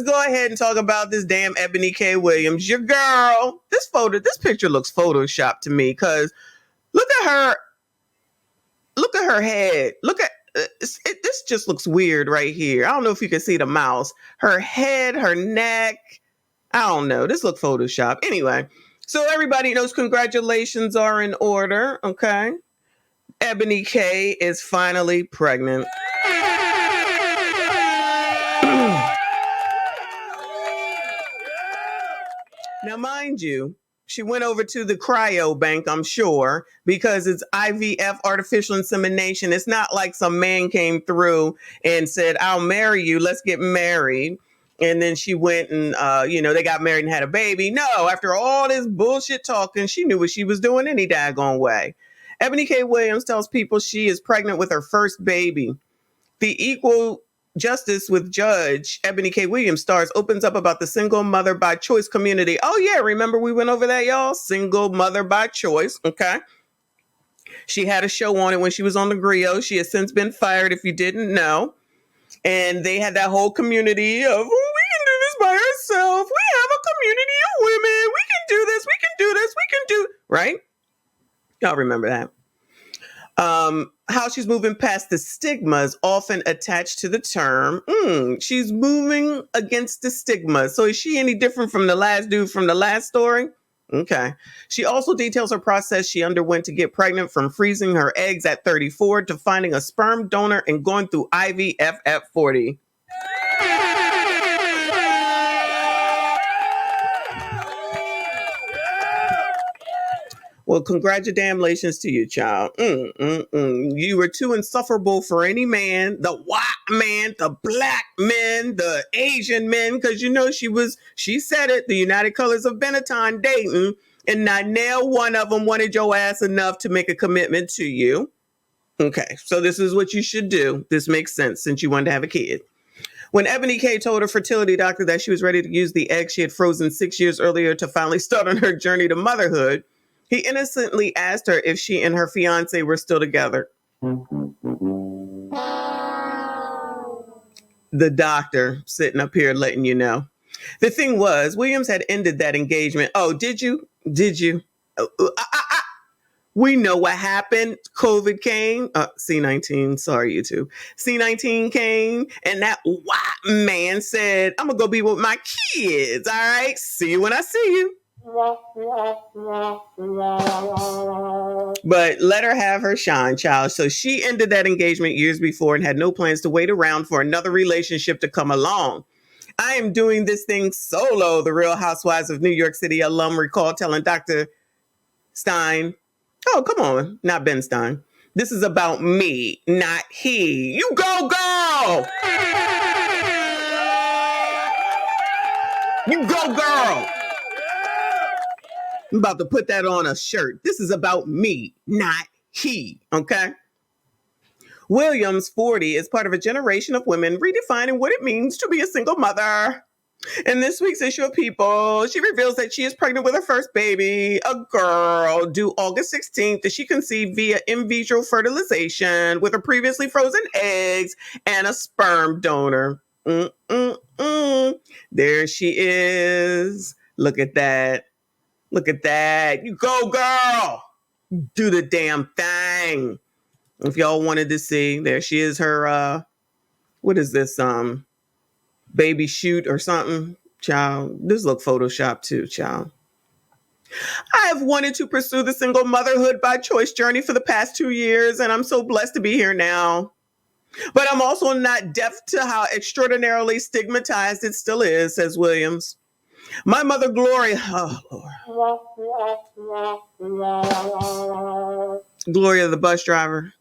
let's go ahead and talk about this damn Eboni K. Williams, your girl. This picture looks photoshopped to me because look at her. Look at her head. Look at this just looks weird right here. I don't know if you can see the mouse. Her head, her neck. I don't know. This looks Photoshop. Anyway, so everybody knows congratulations are in order. Okay. Eboni K is finally pregnant. Now, mind you, she went over to the cryo bank, I'm sure, because it's IVF, artificial insemination. It's not like some man came through and said, I'll marry you. Let's get married. And then she went and, they got married and had a baby. No, after all this bullshit talking, she knew what she was doing any daggone way. Eboni K. Williams tells people she is pregnant with her first baby. The Equal Justice with Judge Eboni K. Williams stars opens up about the single mother by choice community. Oh, yeah. Remember we went over that, y'all? Single mother by choice. Okay. She had a show on it when she was on the Griot. She has since been fired, if you didn't know. And they had that whole community of, oh, we can do this by ourselves. We have a community of women. We can do this. We can do this. We can do, right? Y'all remember that. How she's moving past the stigmas often attached to the term. She's moving against the stigma. So is she any different from the last dude from the last story? Okay. She also details her process she underwent to get pregnant, from freezing her eggs at 34 to finding a sperm donor and going through IVF at 40. Well, congratulations to you, child. You were too insufferable for any man, the white man, the black men, the Asian men, because she said it, the United Colors of Benetton dating, and not nail one of them wanted your ass enough to make a commitment to you. Okay, so this is what you should do. This makes sense since you wanted to have a kid. When Eboni K told her fertility doctor that she was ready to use the egg she had frozen 6 years earlier to finally start on her journey to motherhood, he innocently asked her if she and her fiance were still together. The doctor sitting up here letting you know. The thing was, Williams had ended that engagement. Oh, did you? We know what happened. COVID came. C-19. Sorry, YouTube. C-19 came, and that white man said, I'm going to go be with my kids. All right? See you when I see you. But let her have her shine, child. So she ended that engagement years before and had no plans to wait around for another relationship to come along. I am doing this thing solo, the Real Housewives of New York City alum recalled telling Dr. Stein. Oh, come on. Not Ben Stein. This is about me, not he. You go, girl! You go, girl! I'm about to put that on a shirt. This is about me, not he. Okay? Williams, 40, is part of a generation of women redefining what it means to be a single mother. In this week's issue of People, she reveals that she is pregnant with her first baby, a girl, due August 16th, that she conceived via in vitro fertilization with her previously frozen eggs and a sperm donor. There she is. Look at that. Look at that. You go, girl. Do the damn thing. If y'all wanted to see, there she is, her, what is this, baby shoot or something? Child, this look Photoshop too, child. I have wanted to pursue the single motherhood by choice journey for the past 2 years, and I'm so blessed to be here now. But I'm also not deaf to how extraordinarily stigmatized it still is, says Williams. My mother, Gloria, Gloria, the bus driver.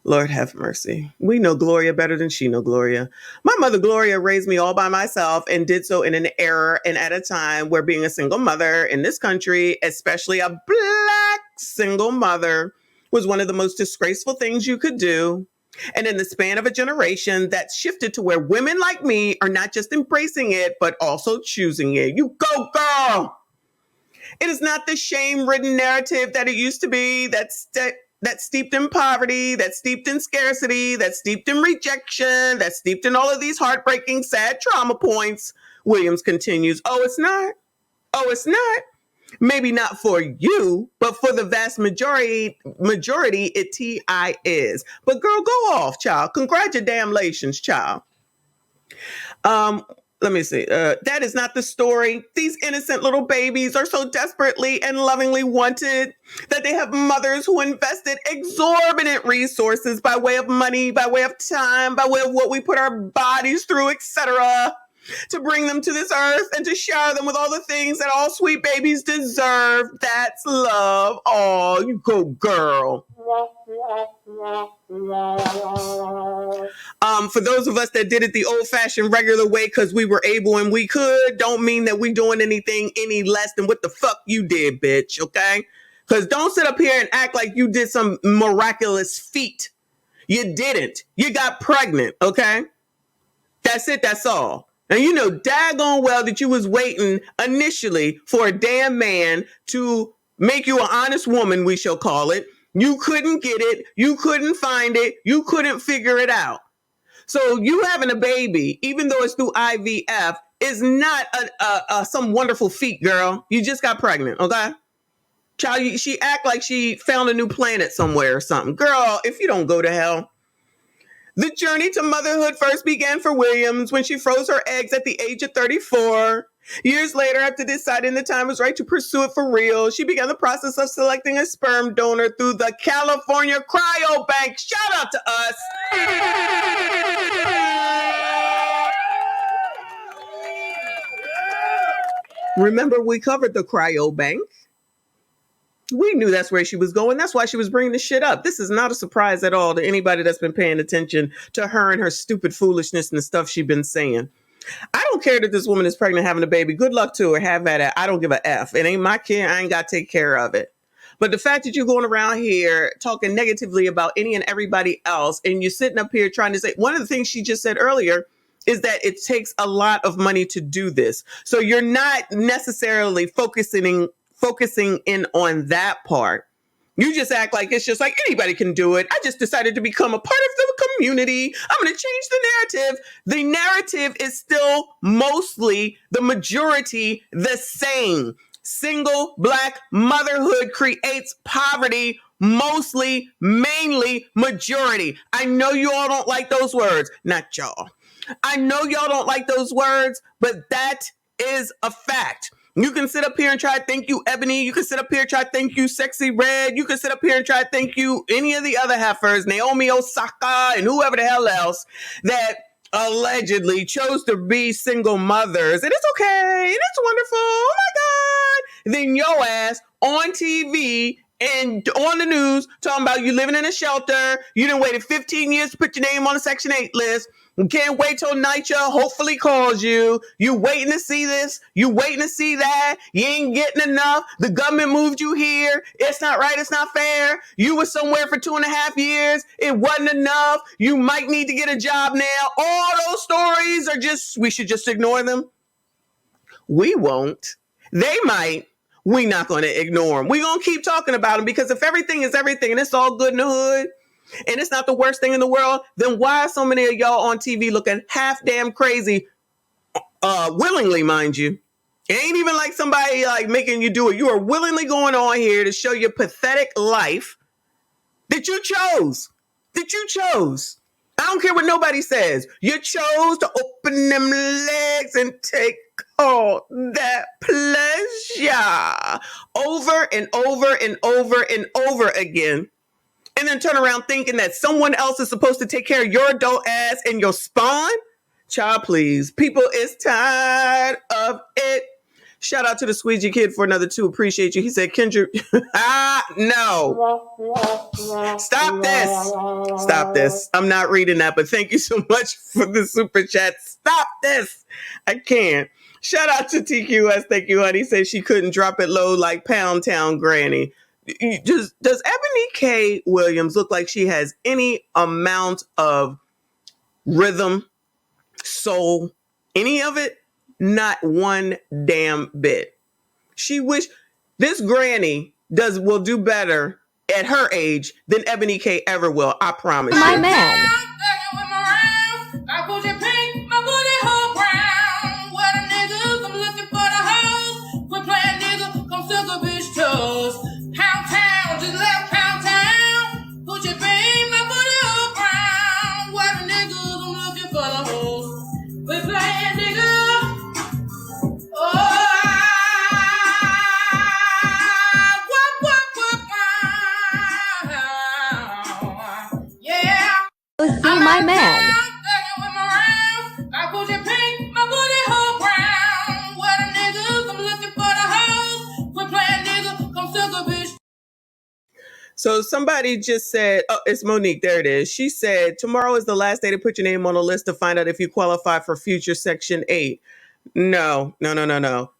Lord have mercy. We know Gloria better than she know Gloria. My mother, Gloria, raised me all by myself and did so in an era and at a time where being a single mother in this country, especially a black single mother, was one of the most disgraceful things you could do. And in the span of a generation, that shifted to where women like me are not just embracing it, but also choosing it. You go, girl! It is not the shame-ridden narrative that it used to be. that's steeped in poverty, that's steeped in scarcity, that's steeped in rejection, that's steeped in all of these heartbreaking, sad trauma points. Williams continues, oh, it's not. Oh, it's not. Maybe not for you, but for the vast majority, it T.I. is. But girl, go off, child. Congratulations, child. Let me see. That is not the story. These innocent little babies are so desperately and lovingly wanted that they have mothers who invested exorbitant resources by way of money, by way of time, by way of what we put our bodies through, etc., to bring them to this earth and to shower them with all the things that all sweet babies deserve. That's love. Oh, you go, girl. For those of us that did it the old-fashioned regular way because we were able and we could, don't mean that we doing anything any less than what the fuck you did, bitch, okay? Because don't sit up here and act like you did some miraculous feat. You didn't. You got pregnant, okay? That's it. That's all. And you know daggone well that you was waiting initially for a damn man to make you an honest woman, we shall call it. You couldn't get it. You couldn't find it. You couldn't figure it out. So you having a baby, even though it's through IVF, is not some wonderful feat, girl. You just got pregnant, okay? Child, she act like she found a new planet somewhere or something. Girl, if you don't go to hell. The journey to motherhood first began for Williams when she froze her eggs at the age of 34. Years later, after deciding the time was right to pursue it for real, she began the process of selecting a sperm donor through the California Cryo Bank. Shout out to us. Remember, we covered the Cryo Bank. We knew that's where she was going. That's why she was bringing this shit up. This is not a surprise at all to anybody that's been paying attention to her and her stupid foolishness and the stuff she's been saying. I don't care that this woman is pregnant having a baby. Good luck to her. Have at it. I don't give a F. It ain't my kid. I ain't got to take care of it. But the fact that you're going around here talking negatively about any and everybody else, and you're sitting up here trying to say, one of the things she just said earlier is that it takes a lot of money to do this. So you're not necessarily focusing in on that part. You just act like it's just like anybody can do it. I just decided to become a part of the community. I'm going to change the narrative. The narrative is still mostly the majority the same. Single Black motherhood creates poverty, mostly, mainly, majority. I know you all don't like those words. Not y'all. I know y'all don't like those words, but that is a fact. You can sit up here and try to thank you, Eboni. You can sit up here and try to thank you, Sexy Red. You can sit up here and try to thank you, any of the other heifers, Naomi Osaka and whoever the hell else that allegedly chose to be single mothers. And it's okay. And it's wonderful. Oh my God. Then your ass on TV and on the news talking about you living in a shelter. You done waited 15 years to put your name on the Section 8 list. You can't wait till Nycha hopefully calls you. You waiting to see this. You waiting to see that. You ain't getting enough. The government moved you here. It's not right. It's not fair. You were somewhere for 2.5 years. It wasn't enough. You might need to get a job now. All those stories are just, we should just ignore them. We won't. They might. We're not going to ignore them. We're going to keep talking about them because if everything is everything and it's all good in the hood, and it's not the worst thing in the world, then why are so many of y'all on TV looking half damn crazy, willingly, mind you? It ain't even like somebody like making you do it. You are willingly going on here to show your pathetic life that you chose. I don't care what nobody says. You chose to open them legs and take all that pleasure over and over and over and over again. And then turn around thinking that someone else is supposed to take care of your adult ass and your spawn? Child, please. People is tired of it. Shout out to the squeegee kid for another 2. Appreciate you. He said, Kendra, no. Stop this. I'm not reading that, but thank you so much for the super chat. Stop this. I can't. Shout out to TQS. Thank you, honey. Said she couldn't drop it low like Pound Town Granny. Does Eboni K. Williams look like she has any amount of rhythm, soul, any of it? Not one damn bit. She wish this granny will do better at her age than Eboni K ever will. I promise My you. man. See my man. So somebody just said, oh, it's Monique. There it is. She said, tomorrow is the last day to put your name on the list to find out if you qualify for future Section 8. No.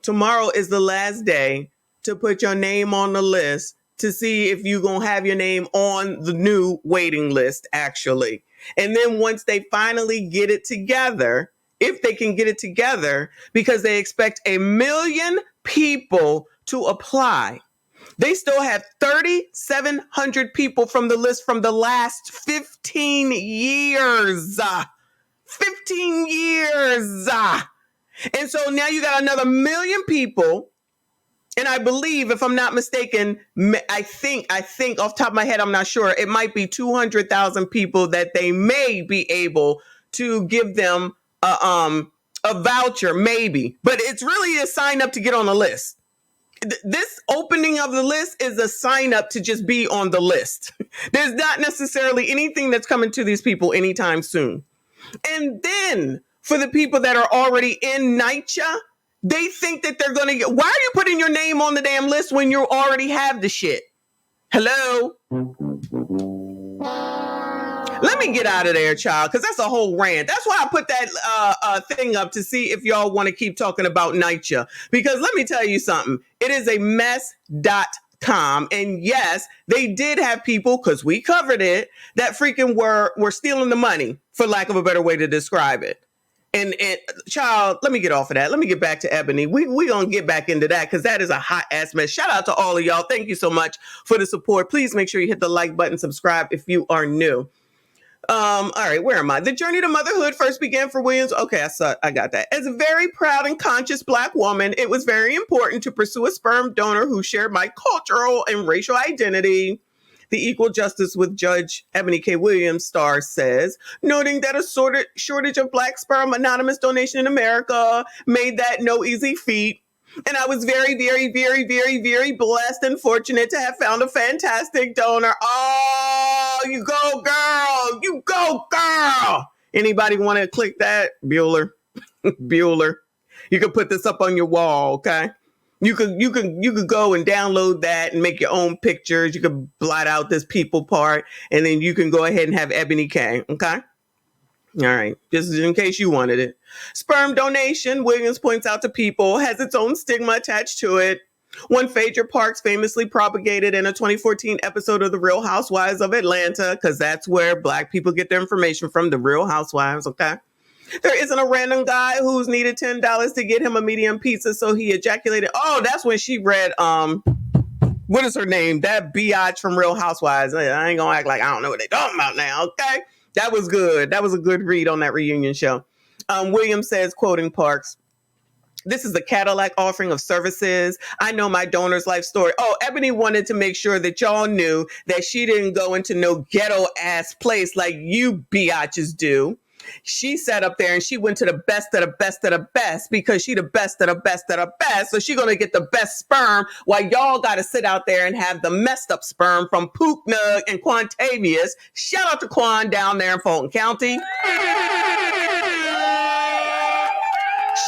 Tomorrow is the last day to put your name on the list to see if you're going to have your name on the new waiting list, actually. And then once they finally get it together, if they can get it together, because they expect 1 million people to apply, they still have 3,700 people from the list from the last 15 years. 15 years. And so now you got another 1 million people. And I believe, if I'm not mistaken, I think off the top of my head, I'm not sure, it might be 200,000 people that they may be able to give them a voucher, maybe. But it's really a sign up to get on the list. This opening of the list is a sign up to just be on the list. There's not necessarily anything that's coming to these people anytime soon. And then for the people that are already in Nycha, they think that they're going to get, why are you putting your name on the damn list when you already have the shit? Hello? Let me get out of there, child, because that's a whole rant. That's why I put that thing up to see if y'all want to keep talking about Nycha. Because let me tell you something. It is a mess.com. And yes, they did have people, because we covered it, that freaking were stealing the money, for lack of a better way to describe it. And child, let me get off of that. Let me get back to Eboni. We gonna get back into that because that is a hot ass mess. Shout out to all of y'all. Thank you so much for the support. Please make sure you hit the like button, subscribe if you are new. All right, where am I? The journey to motherhood first began for Williams. Okay, I got that. As a very proud and conscious Black woman, it was very important to pursue a sperm donor who shared my cultural and racial identity. The Equal Justice with Judge Eboni K. Williams star says, noting that a shortage of Black sperm anonymous donation in America made that no easy feat. And I was very, very, very, very, very blessed and fortunate to have found a fantastic donor. Oh, you go, girl. You go, girl. Anybody want to click that? Bueller. Bueller. You can put this up on your wall, okay? You could go and download that and make your own pictures. You could blot out this people part, and then you can go ahead and have Eboni K, okay? All right, just in case you wanted it. Sperm donation, Williams points out to people, has its own stigma attached to it. One Phaedra Parks famously propagated in a 2014 episode of The Real Housewives of Atlanta, because that's where Black people get their information from, The Real Housewives, okay? There isn't a random guy who's needed $10 to get him a medium pizza, so he ejaculated. Oh, that's when she read, what is her name? That biatch from Real Housewives. I ain't gonna act like I don't know what they talking about now, okay? That was good. That was a good read on that reunion show. Williams says, quoting Parks, this is a Cadillac offering of services. I know my donor's life story. Oh, Eboni wanted to make sure that y'all knew that she didn't go into no ghetto ass place like you biatches do. She sat up there and she went to the best of the best of the best because she the best of the best of the best. So she going to get the best sperm while y'all got to sit out there and have the messed up sperm from Pook Nug and Quantavious. Shout out to Quan down there in Fulton County.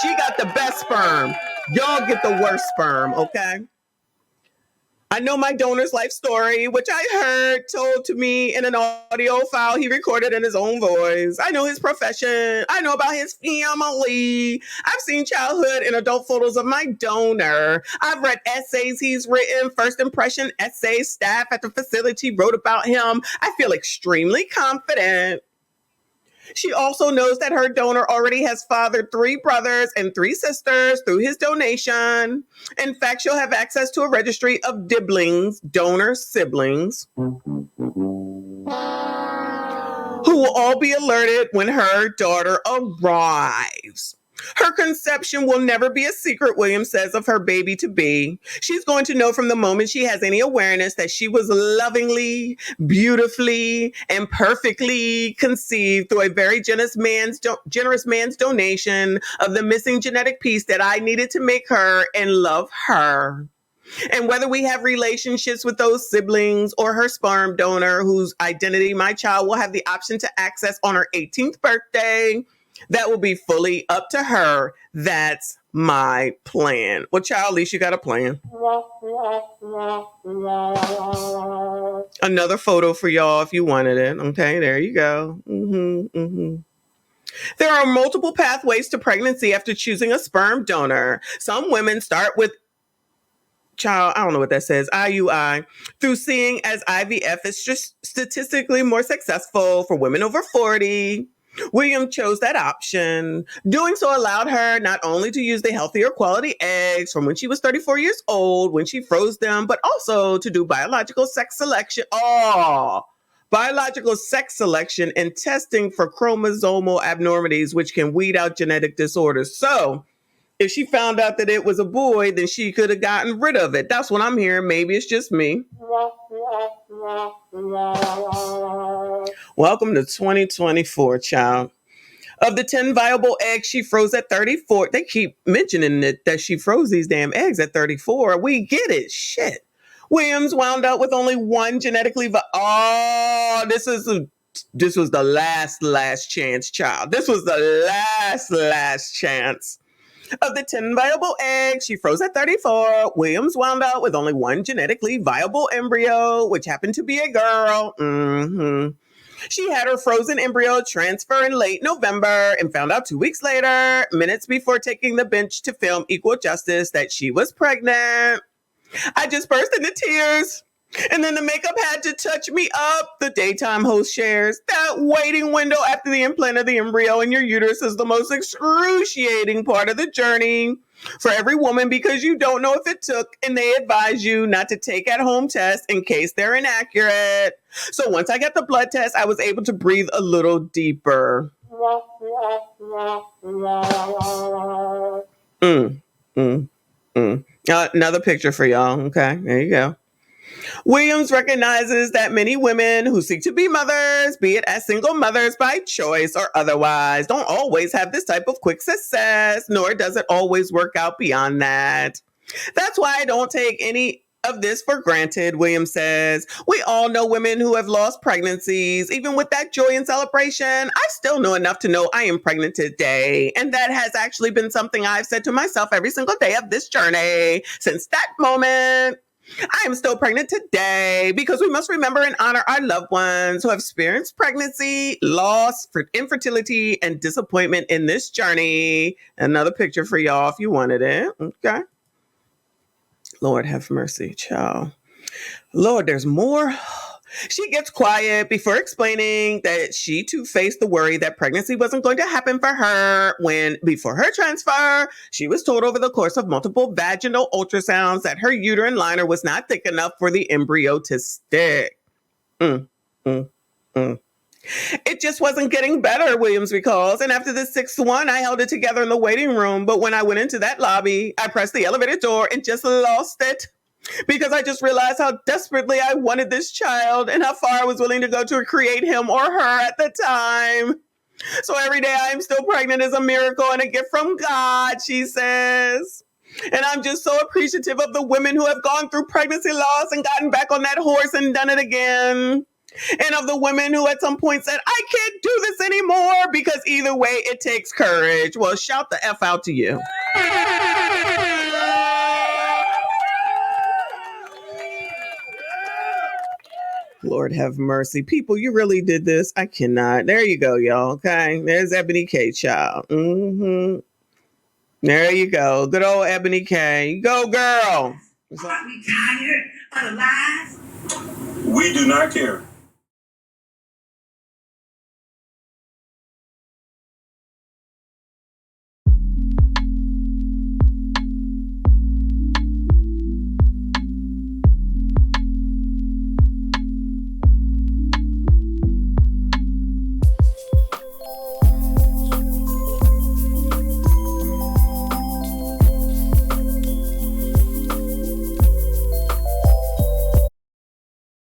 She got the best sperm. Y'all get the worst sperm, okay? I know my donor's life story, which I heard told to me in an audio file he recorded in his own voice. I know his profession. I know about his family. I've seen childhood and adult photos of my donor. I've read essays he's written, first impression essays. Staff at the facility wrote about him. I feel extremely confident. She also knows that her donor already has fathered 3 brothers and 3 sisters through his donation. In fact, she'll have access to a registry of diblings, donor siblings, who will all be alerted when her daughter arrives. Her conception will never be a secret, Williams says, of her baby to be. She's going to know from the moment she has any awareness that she was lovingly, beautifully, and perfectly conceived through a very generous man's donation of the missing genetic piece that I needed to make her and love her. And whether we have relationships with those siblings or her sperm donor, whose identity my child will have the option to access on her 18th birthday, that will be fully up to her. That's my plan. Well, child, at least you got a plan. Another photo for y'all if you wanted it. Okay, there you go. There are multiple pathways to pregnancy after choosing a sperm donor. Some women start with I don't know what that says, IUI, through seeing as IVF is just statistically more successful for women over 40. William chose that option. Doing so allowed her not only to use the healthier quality eggs from when she was 34 years old, when she froze them, but also to do biological sex selection. Biological sex selection and testing for chromosomal abnormalities, which can weed out genetic disorders. So if she found out that it was a boy, then she could have gotten rid of it. That's what I'm hearing. Maybe it's just me. Welcome to 2024, child. Of the 10 viable eggs she froze at 34, they keep mentioning it, that she froze these damn eggs at 34. We get it. Shit. Williams wound up with only 1 genetically this was the last chance, child. This was the last chance. Of the 10 viable eggs she froze at 34, Williams wound up with only 1 genetically viable embryo, which happened to be a girl. She had her frozen embryo transfer in late November and found out 2 weeks later, minutes before taking the bench to film Equal Justice, that she was pregnant. I just burst into tears. And then the makeup had to touch me up, the daytime host shares. That waiting window after the implant of the embryo in your uterus is the most excruciating part of the journey for every woman, because you don't know if it took, and they advise you not to take at-home tests in case they're inaccurate. So once I got the blood test, I was able to breathe a little deeper. Another picture for y'all. Okay, there you go. Williams recognizes that many women who seek to be mothers, be it as single mothers by choice or otherwise, don't always have this type of quick success, nor does it always work out beyond that. That's why I don't take any of this for granted, Williams says. We all know women who have lost pregnancies. Even with that joy and celebration, I still know enough to know I am pregnant today. And that has actually been something I've said to myself every single day of this journey. Since that moment, I am still pregnant today, because we must remember and honor our loved ones who have experienced pregnancy, loss, infertility, and disappointment in this journey. Another picture for y'all if you wanted it. Okay. Lord have mercy, child. Lord, there's more. She gets quiet before explaining that she too faced the worry that pregnancy wasn't going to happen for her when, before her transfer, she was told over the course of multiple vaginal ultrasounds that her uterine liner was not thick enough for the embryo to stick. It just wasn't getting better, Williams recalls. And after the 6th one, I held it together in the waiting room. But when I went into that lobby, I pressed the elevator door and just lost it, because I just realized how desperately I wanted this child and how far I was willing to go to create him or her at the time. So every day I am still pregnant is a miracle and a gift from God, she says. And I'm just so appreciative of the women who have gone through pregnancy loss and gotten back on that horse and done it again. And of the women who at some point said, I can't do this anymore, because either way it takes courage. Well, shout the F out to you. Lord have mercy. People, you really did this. I cannot. There you go, y'all. Okay. There's Ebony K, child. There you go. Good old Ebony K. Go, girl. Are we tired of the lies? We do not care.